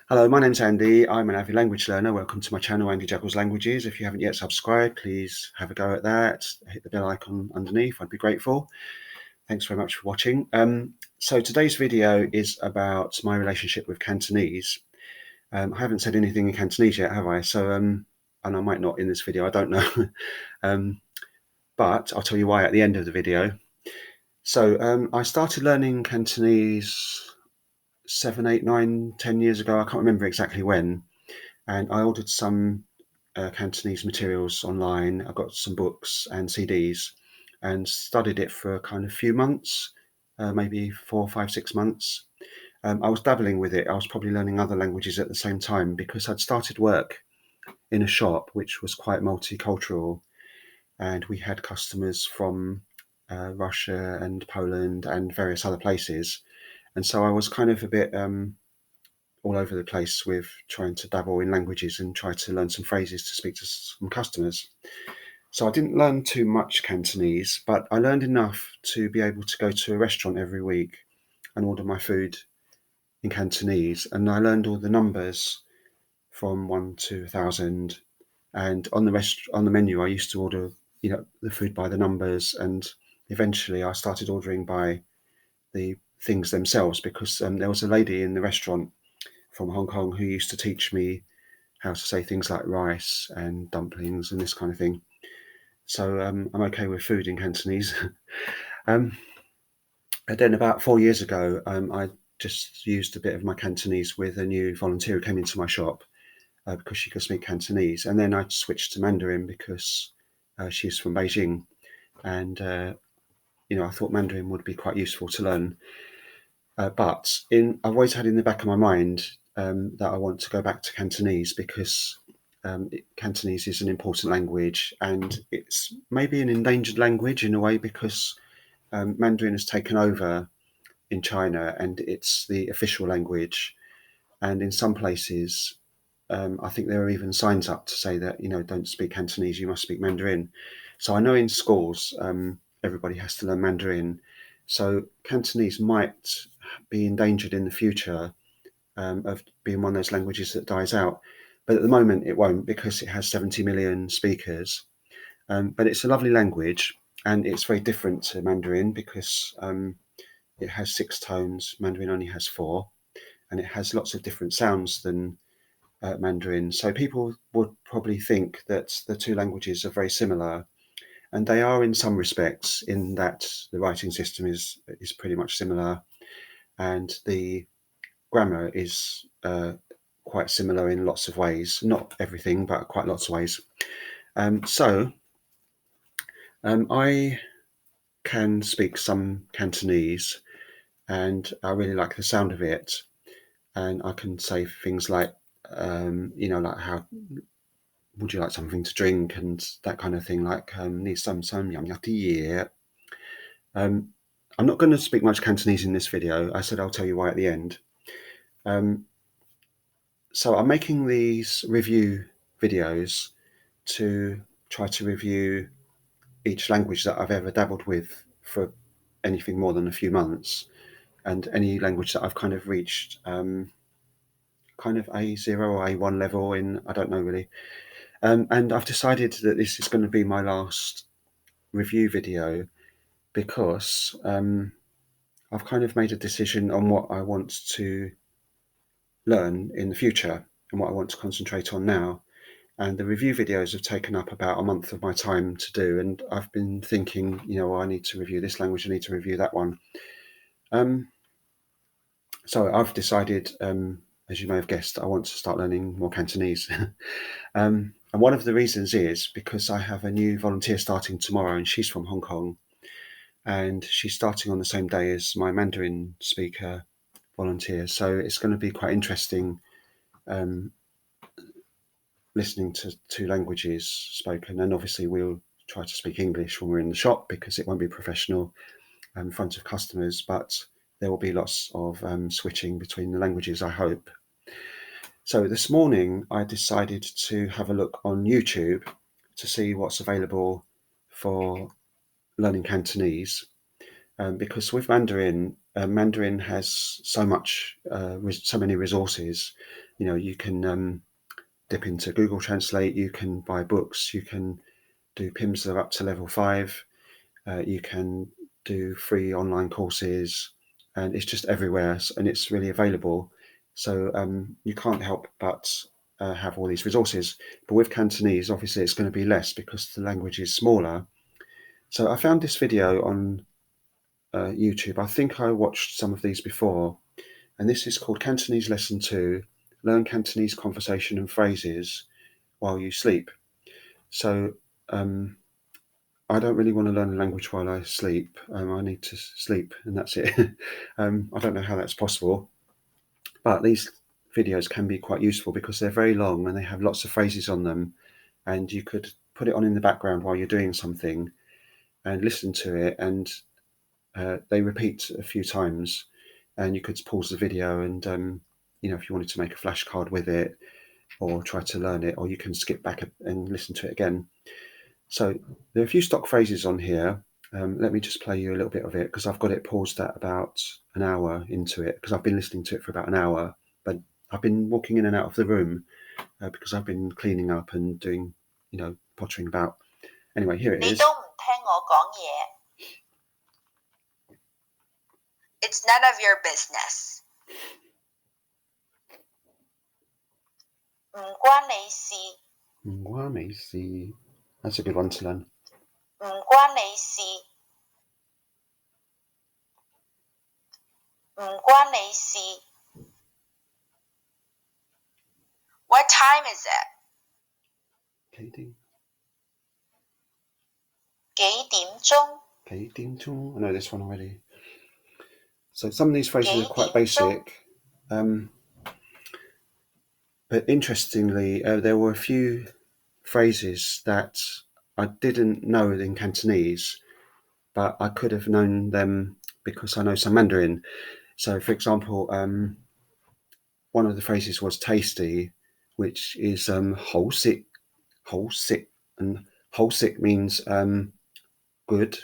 Hello, my name's Andy. I'm an avid language learner. Welcome to my channel, Andy Juggles Languages. If you haven't yet subscribed, please have a go at that. Hit the bell icon underneath. I'd be grateful. Thanks very much for watching. So today's video is about my relationship with Cantonese. I haven't said anything in Cantonese yet, have I? So, and I might not in this video, I don't know. But I'll tell you why at the end of the video. So I started learning Cantonese 7, 8, 9, 10 years ago. I can't remember exactly when. And I ordered some Cantonese materials online. I got some books and CDs and studied it for a kind of few months, maybe 4, 5, 6 months. I was dabbling with it. I was probably learning other languages at the same time because I'd started work in a shop which was quite multicultural, and we had customers from Russia and Poland and various other places. And so I was kind of a bit all over the place with trying to dabble in languages and try to learn some phrases to speak to some customers. So I didn't learn too much Cantonese, but I learned enough to be able to go to a restaurant every week and order my food in Cantonese. And I learned all the numbers from 1 to 1,000. And on the menu, I used to order, the food by the numbers. And eventually, I started ordering by the things themselves because there was a lady in the restaurant from Hong Kong who used to teach me how to say things like rice and dumplings and this kind of thing. So I'm okay with food in Cantonese. um, and then about 4 years ago, I just used a bit of my Cantonese with a new volunteer who came into my shop because she could speak Cantonese. And then I switched to Mandarin because she's from Beijing. And, I thought Mandarin would be quite useful to learn. But I've always had in the back of my mind that I want to go back to Cantonese because Cantonese is an important language, and it's maybe an endangered language in a way because Mandarin has taken over in China and it's the official language. And in some places, I think there are even signs up to say that, don't speak Cantonese, you must speak Mandarin. So I know in schools, everybody has to learn Mandarin. So Cantonese might be endangered in the future of being one of those languages that dies out. But at the moment, it won't because it has 70 million speakers. But it's a lovely language, and it's very different to Mandarin because it has 6 tones. Mandarin only has 4, and it has lots of different sounds than Mandarin. So people would probably think that the two languages are very similar, and they are in some respects. In that the writing system is pretty much similar, and the grammar is quite similar in lots of ways. Not everything, but quite lots of ways. I can speak some Cantonese, and I really like the sound of it. And I can say things like, like how would you like something to drink and that kind of thing, like need some yum yum. I'm not going to speak much Cantonese in this video. I said I'll tell you why at the end. Um, so I'm making these review videos to try to review each language that I've ever dabbled with for anything more than a few months, and any language that I've kind of reached kind of A0 or A1 level in, I don't know really. And I've decided that this is going to be my last review video because I've kind of made a decision on what I want to learn in the future and what I want to concentrate on now. And the review videos have taken up about a month of my time to do. And I've been thinking, I need to review this language, I need to review that one. So I've decided, as you may have guessed, I want to start learning more Cantonese. And one of the reasons is because I have a new volunteer starting tomorrow, and she's from Hong Kong. And she's starting on the same day as my Mandarin speaker volunteer. So it's going to be quite interesting listening to two languages spoken. And obviously we'll try to speak English when we're in the shop because it won't be professional in front of customers, but there will be lots of switching between the languages, I hope. So this morning I decided to have a look on YouTube to see what's available for learning Cantonese. Because with Mandarin, Mandarin has so many resources, You can dip into Google Translate, you can buy books, you can do PIMS that are up to level 5, you can do free online courses, and it's just everywhere, and it's really available. So you can't help but have all these resources. But with Cantonese, obviously, it's going to be less because the language is smaller. So I found this video on YouTube. I think I watched some of these before, and this is called Cantonese Lesson 2, Learn Cantonese Conversation and Phrases While You Sleep. So I don't really want to learn a language while I sleep. I need to sleep, and that's it. I don't know how that's possible, but these videos can be quite useful because they're very long and they have lots of phrases on them, and you could put it on in the background while you're doing something and listen to it, and they repeat a few times, and you could pause the video and if you wanted to make a flashcard with it or try to learn it, or you can skip back and listen to it again. So there are a few stock phrases on here. Let me just play you a little bit of it because I've got it paused at about an hour into it because I've been listening to it for about an hour, but I've been walking in and out of the room because I've been cleaning up and doing, pottering about. Anyway, here it is. It's none of your business. 唔關你事。唔關你事. That's a good one to learn. 唔關你事。唔關你事。What time is it? 幾點？幾點鐘？幾點鐘? I know this one already. So some of these phrases are quite basic. But interestingly, there were a few phrases that I didn't know in Cantonese, but I could have known them because I know some Mandarin. So, for example, one of the phrases was tasty, which is hou sick, and hou sick means good,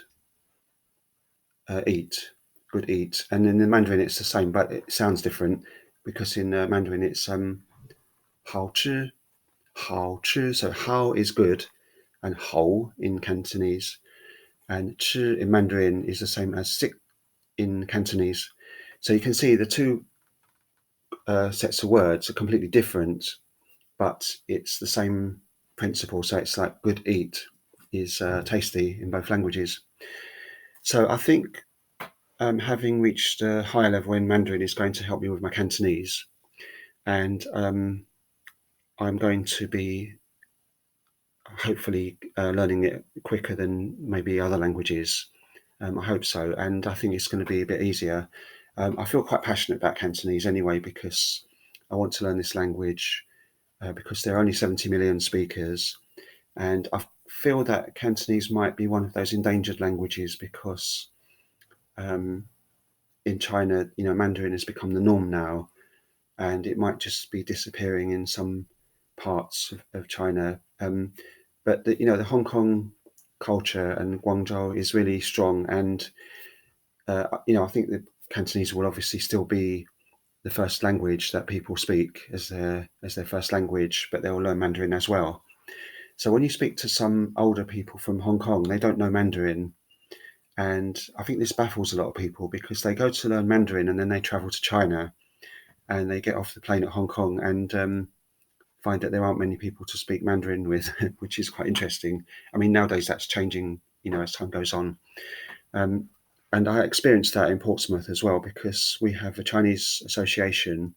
eat, good eat. And in the Mandarin, it's the same, but it sounds different because in Mandarin, it's 好吃, 好吃. So hao is good, and hou in Cantonese, and chi in Mandarin is the same as sick in Cantonese. So you can see the two sets of words are completely different, but it's the same principle. So it's like good eat is tasty in both languages. So I think having reached a higher level in Mandarin is going to help me with my Cantonese, and I'm going to be hopefully learning it quicker than maybe other languages. I hope so, and I think it's going to be a bit easier. I feel quite passionate about Cantonese anyway because I want to learn this language because there are only 70 million speakers, and I feel that Cantonese might be one of those endangered languages because in China, Mandarin has become the norm now, and it might just be disappearing in some parts of China. But the Hong Kong culture and Guangzhou is really strong, and I think that Cantonese will obviously still be the first language that people speak as their first language, but they'll learn Mandarin as well. So when you speak to some older people from Hong Kong, they don't know Mandarin, and I think this baffles a lot of people because they go to learn Mandarin and then they travel to China, and they get off the plane at Hong Kong and find that there aren't many people to speak Mandarin with, which is quite interesting. I mean, nowadays that's changing, as time goes on. And I experienced that in Portsmouth as well because we have a Chinese association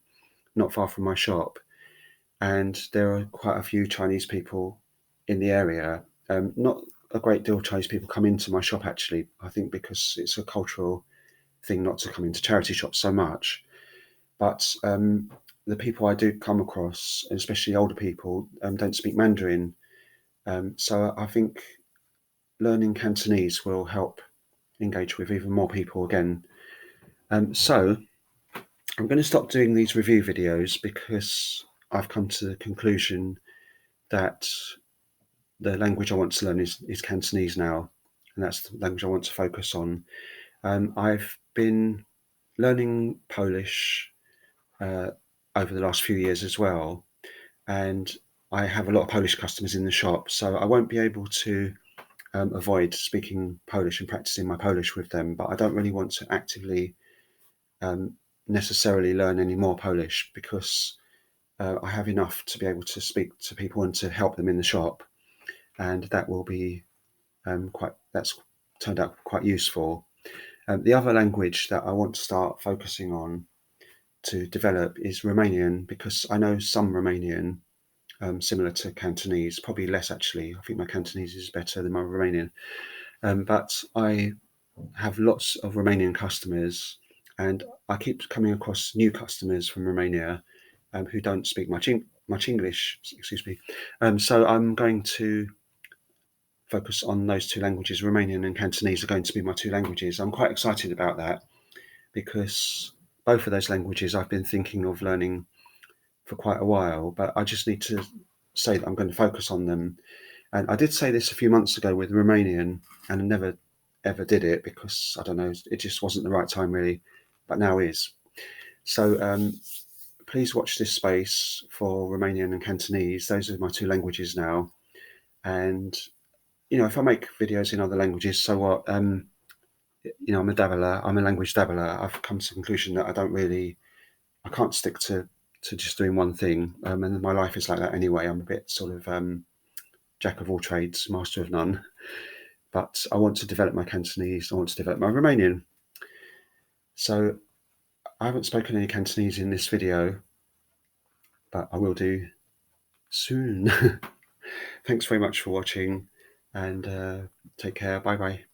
not far from my shop, and there are quite a few Chinese people in the area. Not a great deal of Chinese people come into my shop actually, I think because it's a cultural thing not to come into charity shops so much. But the people I do come across, especially older people, don't speak Mandarin. So I think learning Cantonese will help engage with even more people again. So I'm going to stop doing these review videos because I've come to the conclusion that the language I want to learn is Cantonese now, and that's the language I want to focus on. I've been learning Polish over the last few years as well, and I have a lot of Polish customers in the shop, so I won't be able to avoid speaking Polish and practicing my Polish with them, but I don't really want to actively necessarily learn any more Polish because I have enough to be able to speak to people and to help them in the shop, and that will be that's turned out quite useful. The other language that I want to start focusing on to develop is Romanian, because I know some Romanian, similar to Cantonese, probably less actually. I think my Cantonese is better than my Romanian. But I have lots of Romanian customers, and I keep coming across new customers from Romania who don't speak much English. Excuse me. So I'm going to focus on those two languages. Romanian and Cantonese are going to be my two languages. I'm quite excited about that because both of those languages I've been thinking of learning for quite a while, but I just need to say that I'm going to focus on them. And I did say this a few months ago with Romanian, and I never ever did it because I don't know, it just wasn't the right time really, but now is. So please watch this space for Romanian and Cantonese. Those are my two languages now. And if I make videos in other languages, so what? I'm a dabbler. I'm a language dabbler. I've come to the conclusion that I can't stick to just doing one thing. And my life is like that anyway. I'm a bit sort of jack of all trades, master of none. But I want to develop my Cantonese. I want to develop my Romanian. So I haven't spoken any Cantonese in this video, but I will do soon. Thanks very much for watching, and take care. Bye bye.